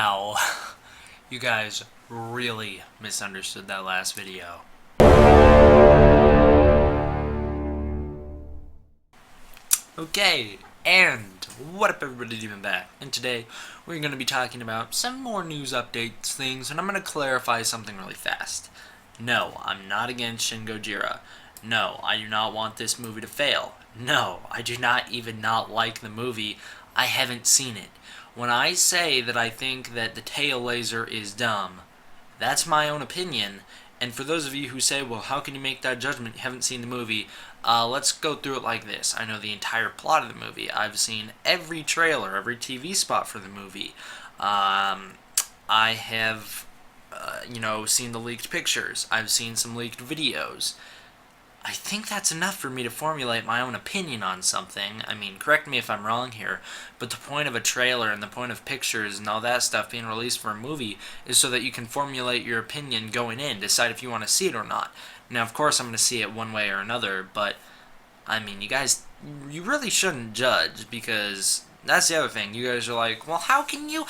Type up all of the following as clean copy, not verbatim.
Wow, you guys really misunderstood that last video. Okay, and what up everybody doing back? And today we're going to be talking about some more news updates things, and I'm going to clarify something really fast. No, I'm not against Shin Gojira. No, I do not want this movie to fail. No, I do not even not like the movie. I haven't seen it. When I say that I think that the tail laser is dumb, that's my own opinion. And for those of you who say, well, how can you make that judgment? You haven't seen the movie. Let's go through it like this. I know the entire plot of the movie. I've seen every trailer, every TV spot for the movie. I have, seen the leaked pictures. I've seen some leaked videos. I think that's enough for me to formulate my own opinion on something. I mean, correct me if I'm wrong here, but the point of a trailer and the point of pictures and all that stuff being released for a movie is so that you can formulate your opinion going in, decide if you want to see it or not. Now, of course, I'm going to see it one way or another, but, I mean, you really shouldn't judge, because that's the other thing. You guys are like, well, how can you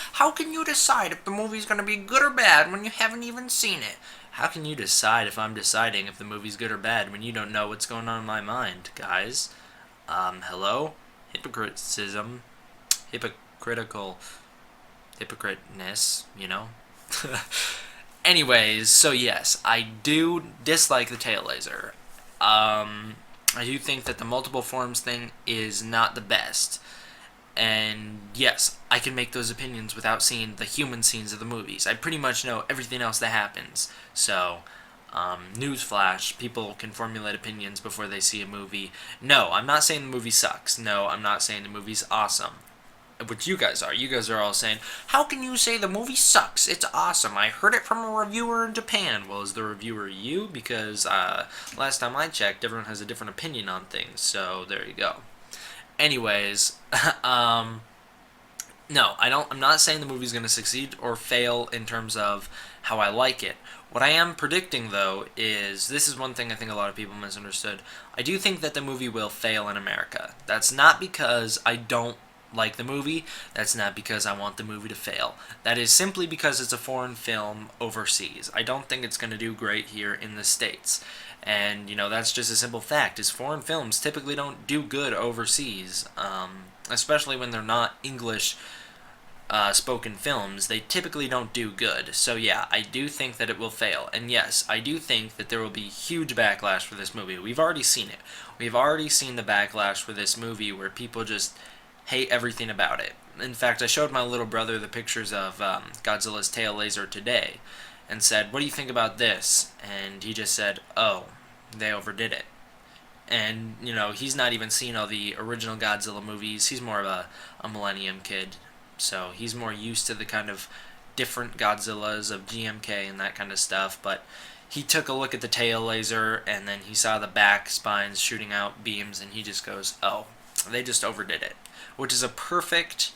decide if the movie's going to be good or bad when you haven't even seen it? How can you decide if I'm deciding if the movie's good or bad when you don't know what's going on in my mind, guys? Hello? Hypocriticism. Hypocriteness, you know? Anyways, so yes, I do dislike the tail laser. I do think that the multiple forms thing is not the best. And yes, I can make those opinions without seeing the human scenes of the movies. I pretty much know everything else that happens. So, newsflash, people can formulate opinions before they see a movie. No, I'm not saying the movie sucks. No, I'm not saying the movie's awesome. Which you guys are. You guys are all saying, how can you say the movie sucks? It's awesome. I heard it from a reviewer in Japan. Well, is the reviewer you? Because last time I checked, everyone has a different opinion on things. So, there you go. Anyways, no, I'm not saying the movie's going to succeed or fail in terms of how I like it. What I am predicting, though, is this is one thing I think a lot of people misunderstood. I do think that the movie will fail in America. That's not because I don't like the movie. That's not because I want the movie to fail. That is simply because it's a foreign film overseas. I don't think it's going to do great here in the States. And, that's just a simple fact, is foreign films typically don't do good overseas, especially when they're not English spoken films. They typically don't do good. So yeah, I do think that it will fail. And yes, I do think that there will be huge backlash for this movie. We've already seen it. We've already seen the backlash for this movie where people just hate everything about it. In fact, I showed my little brother the pictures of Godzilla's tail laser today and said, what do you think about this? And he just said, oh, they overdid it. And, he's not even seen all the original Godzilla movies. He's more of a Millennium kid. So he's more used to the kind of different Godzillas of GMK and that kind of stuff. But he took a look at the tail laser, and then he saw the back spines shooting out beams, and he just goes, oh, they just overdid it. Which is a perfect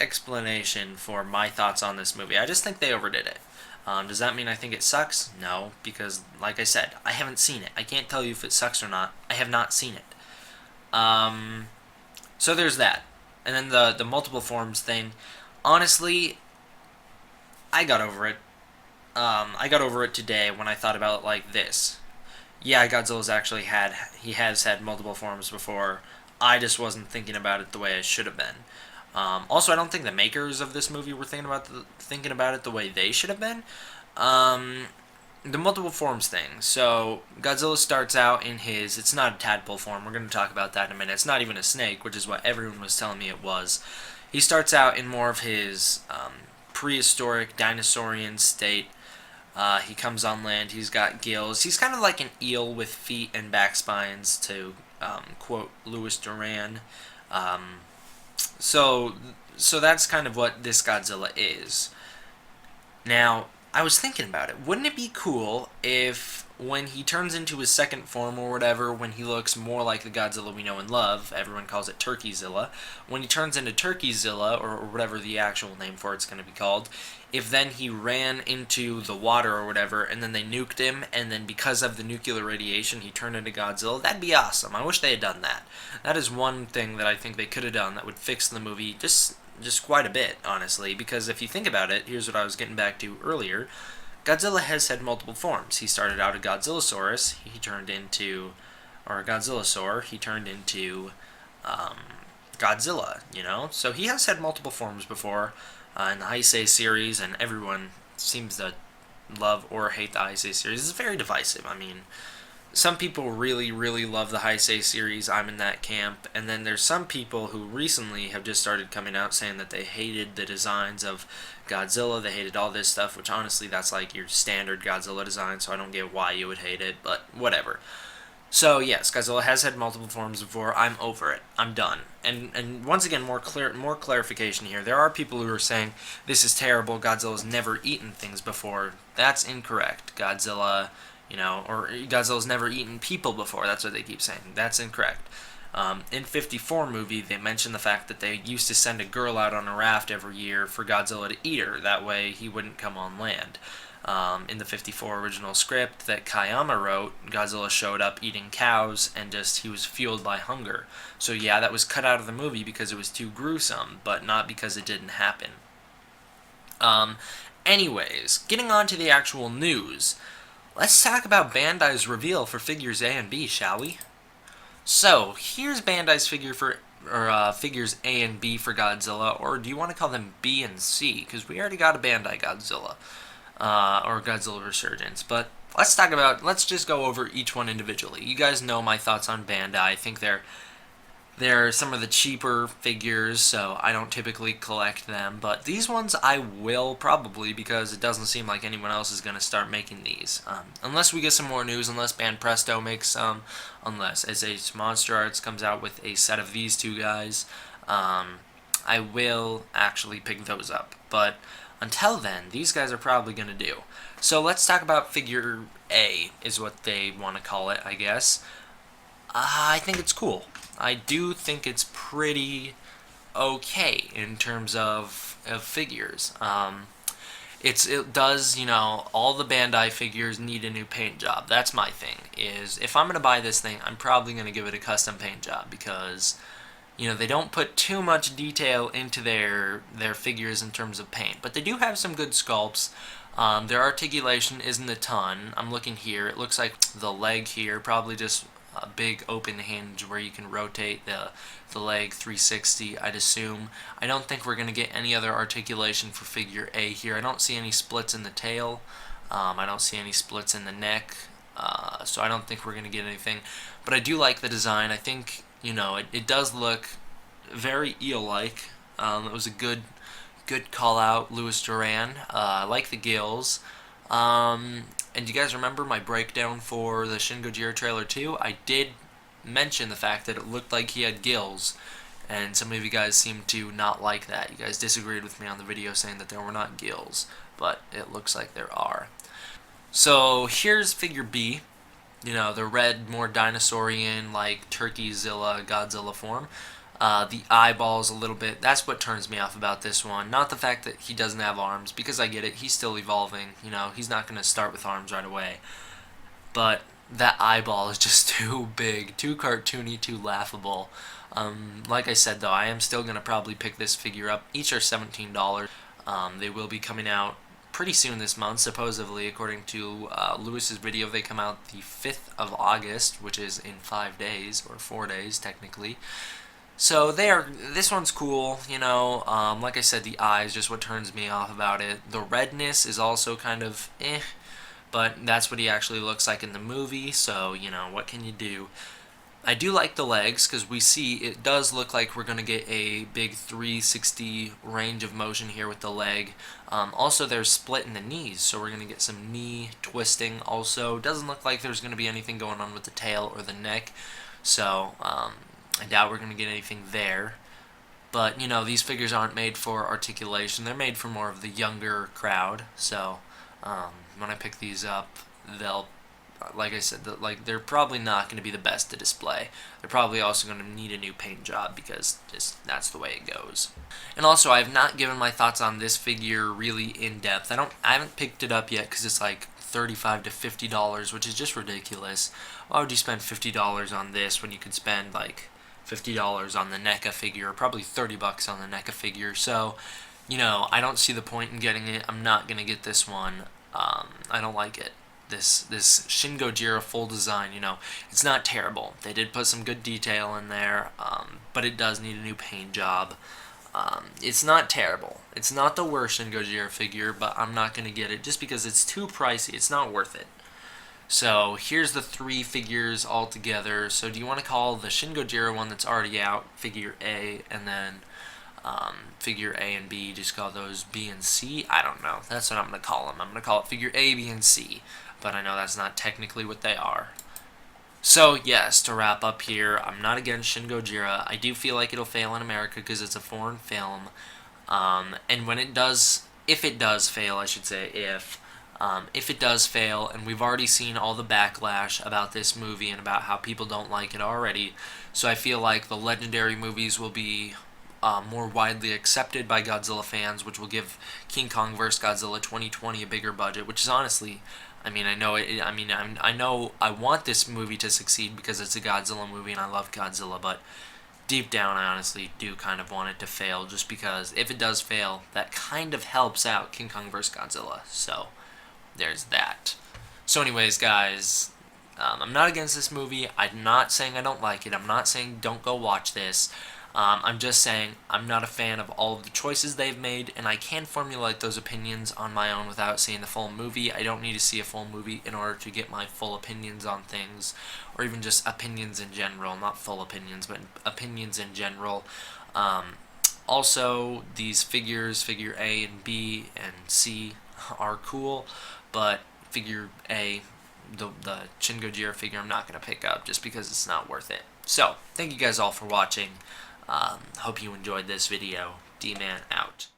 explanation for my thoughts on this movie. I just think they overdid it. Does that mean I think it sucks? No, because, like I said, I haven't seen it. I can't tell you if it sucks or not. I have not seen it. So there's that. And then the multiple forms thing. Honestly, I got over it. I got over it today when I thought about it like this. Yeah, he has had multiple forms before. I just wasn't thinking about it the way I should have been. Also, I don't think the makers of this movie were thinking about it the way they should have been. The multiple forms thing. So, Godzilla starts out in it's not a tadpole form. We're going to talk about that in a minute. It's not even a snake, which is what everyone was telling me it was. He starts out in more of his prehistoric dinosaurian state. He comes on land. He's got gills. He's kind of like an eel with feet and back spines, to quote Louis Duran. So that's kind of what this Godzilla is. Now, I was thinking about it. Wouldn't it be cool if when he turns into his second form or whatever, when he looks more like the Godzilla we know and love, everyone calls it Turkeyzilla, when he turns into Turkeyzilla, or whatever the actual name for it's going to be called, if then he ran into the water or whatever, and then they nuked him, and then because of the nuclear radiation he turned into Godzilla, that'd be awesome. I wish they had done that. That is one thing that I think they could have done that would fix the movie just just quite a bit, honestly, because if you think about it, here's what I was getting back to earlier. Godzilla has had multiple forms. He started out a Godzillasaurus, he turned into, or a Godzillasaur, he turned into um, Godzilla, you know? So he has had multiple forms before in the Heisei series, and everyone seems to love or hate the Heisei series. It's very divisive. I mean, some people really, really love the Heisei series. I'm in that camp. And then there's some people who recently have just started coming out saying that they hated the designs of Godzilla. They hated all this stuff, which honestly, that's like your standard Godzilla design, so I don't get why you would hate it, but whatever. So yes, Godzilla has had multiple forms before. I'm over it. I'm done. And once again, more clarification here. There are people who are saying this is terrible. Godzilla's never eaten things before. That's incorrect. Godzilla, or Godzilla's never eaten people before. That's what they keep saying. That's incorrect. In 54 movie, they mentioned the fact that they used to send a girl out on a raft every year for Godzilla to eat her. That way, he wouldn't come on land. In the 54 original script that Kayama wrote, Godzilla showed up eating cows and he was fueled by hunger. So yeah, that was cut out of the movie because it was too gruesome, but not because it didn't happen. Anyways, getting on to the actual news, let's talk about Bandai's reveal for figures A and B, shall we? So, here's Bandai's figures A and B for Godzilla, or do you want to call them B and C? Because we already got a Bandai Godzilla. Or Godzilla Resurgence. But let's just go over each one individually. You guys know my thoughts on Bandai. I think they're some of the cheaper figures, so I don't typically collect them. But these ones I will probably, because it doesn't seem like anyone else is going to start making these. Unless we get some more news, unless Banpresto makes some, unless SH Monster Arts comes out with a set of these two guys, I will actually pick those up. But until then, these guys are probably going to do. So let's talk about figure A, is what they want to call it, I guess. I think it's cool. I do think it's pretty okay in terms of figures. It does, all the Bandai figures need a new paint job. That's my thing, is if I'm going to buy this thing, I'm probably going to give it a custom paint job, because they don't put too much detail into their figures in terms of paint, but they do have some good sculpts. Their articulation isn't a ton. I'm looking here. It looks like the leg here, probably just a big open hinge where you can rotate the leg 360, I'd assume. I don't think we're going to get any other articulation for figure A here. I don't see any splits in the tail. I don't see any splits in the neck. So I don't think we're going to get anything. But I do like the design. I think it does look very eel-like. It was a good call out, Louis Duran. I like the gills. And you guys remember my breakdown for the Shin Gojira trailer 2? I did mention the fact that it looked like he had gills, and some of you guys seemed to not like that. You guys disagreed with me on the video saying that there were not gills, but it looks like there are. So here's figure B. The red, more dinosaurian, like Turkeyzilla, Godzilla form. The eyeballs a little bit, that's what turns me off about this one. Not the fact that he doesn't have arms, because I get it, he's still evolving. He's not going to start with arms right away. But that eyeball is just too big, too cartoony, too laughable. Like I said, though, I am still going to probably pick this figure up. Each are $17. They will be coming out pretty soon this month, supposedly, according to Lewis's video. They come out the 5th of August, which is in 5 days, or 4 days, technically. So this one's cool, like I said, the eyes, just what turns me off about it. The redness is also kind of but that's what he actually looks like in the movie, so, what can you do? I do like the legs, because we see it does look like we're going to get a big 360 range of motion here with the leg. Also, there's split in the knees, so we're going to get some knee twisting also. Doesn't look like there's going to be anything going on with the tail or the neck, so I doubt we're going to get anything there. But, these figures aren't made for articulation. They're made for more of the younger crowd, so when I pick these up, they'll, like I said, they're probably not going to be the best to display. They're probably also going to need a new paint job, because that's the way it goes. And also, I have not given my thoughts on this figure really in depth. I haven't picked it up yet, because it's like $35 to $50, which is just ridiculous. Why would you spend $50 on this when you could spend like $50 on the NECA figure, or probably $30 on the NECA figure. So, I don't see the point in getting it. I'm not gonna get this one. I don't like it. This Shin Gojira full design, it's not terrible. They did put some good detail in there, but it does need a new paint job. It's not terrible. It's not the worst Shin Gojira figure, but I'm not gonna get it just because it's too pricey. It's not worth it. So here's the 3 figures all together. So do you want to call the Shin Gojira one that's already out figure A, and then figure A and B, just call those B and C? I don't know. That's what I'm going to call them. I'm going to call it figure A, B, and C. But I know that's not technically what they are. So yes, to wrap up here, I'm not against Shin Gojira. I do feel like it'll fail in America because it's a foreign film. And when it does, if it does fail, I should say, if it does fail, and we've already seen all the backlash about this movie and about how people don't like it already, so I feel like the Legendary movies will be more widely accepted by Godzilla fans, which will give King Kong vs. Godzilla 2020 a bigger budget, which is honestly, I know I want this movie to succeed because it's a Godzilla movie and I love Godzilla, but deep down I honestly do kind of want it to fail, just because if it does fail, that kind of helps out King Kong vs. Godzilla, so there's that. So anyways, guys, I'm not against this movie. I'm not saying I don't like it. I'm not saying don't go watch this. I'm just saying I'm not a fan of all of the choices they've made, and I can formulate those opinions on my own without seeing the full movie. I don't need to see a full movie in order to get my full opinions on things, or even just opinions in general. Not full opinions, but opinions in general. Also, these figures, figure A and B and C, are cool, but figure A, the Shin Gojira figure, I'm not going to pick up just because it's not worth it. So, thank you guys all for watching. Hope you enjoyed this video. D-Man out.